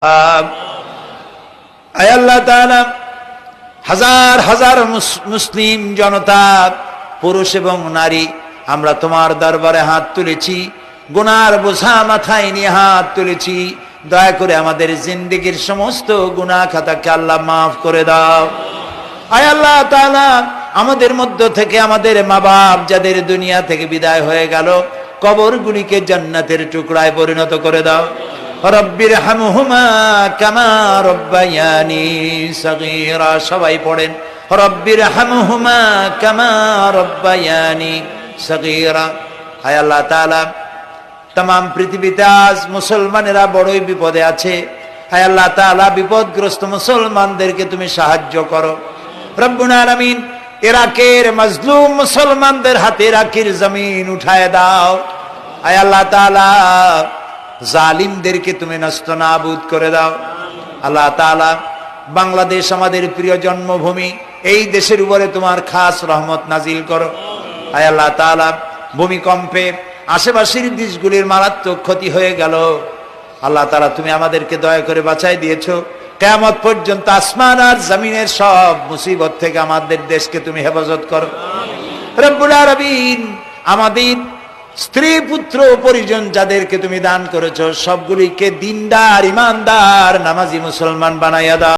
আয় আল্লাহ তাআলা, হাজার হাজার মুসলিম জনতা, পুরুষ এবং নারী, আমরা তোমার দরবারে হাত তুলেছি, গুনার বোঝা মাথায় নিয়ে হাত তুলেছি। দয়া করে আমাদের জিন্দেগীর সমস্ত গুনাহ খাতাকে আল্লাহ মাফ করে দাও। আয় আল্লাহ তাআলা, আমাদের মধ্য থেকে আমাদের মা বাপ যাদের দুনিয়া থেকে বিদায় হয়ে গেল, কবরগুলিকে জান্নাতের টুকরায় পরিণত করে দাও। রব্বির হামহুমা কামা রব্বায়ানি সগীরা। সবাই পড়েন, রব্বির হামহুমা কামা রব্বায়ানি সগীরা। হায় আল্লাহ তাআলা, तमाम পৃথিবীতে আজ মুসলমানেরা বড়ই বিপদে আছে। হায় আল্লাহ তাআলা, বিপদগ্রস্ত মুসলমানদেরকে তুমি সাহায্য করো রব্বুল আলামিন। ইরাকের মাজলুম মুসলমানদের হাতে ইরাকের জমিন উঠায় দাও। হায় আল্লাহ তাআলা, জালিমদেরকে তুমি নষ্ট নাবুদ করে দাও। আল্লাহ তাআলা, বাংলাদেশ আমাদের প্রিয় জন্মভূমি, এই দেশের উপরে তোমার খাস রহমত নাজিল করো। আয় আল্লাহ তাআলা, ভূমিকম্পে আশেপাশের দেশগুলির মারাত্মক ক্ষতি হয়ে গেল। আল্লাহ তাআলা, তুমি আমাদেরকে দয়া করে বাঁচাই দিয়েছো। কিয়ামত পর্যন্ত আসমান আর জমিনের সব মুসিবত থেকে আমাদের দেশকে তুমি হেফাজত করো রব্বুল আলামিন। আমাদের স্ত্রী পুত্র পরিজন যাদেরকে তুমি দান করেছো, সবগুলিকে দিনদার, ইমানদার, নামাজি মুসলমান বানাইয়া দাও।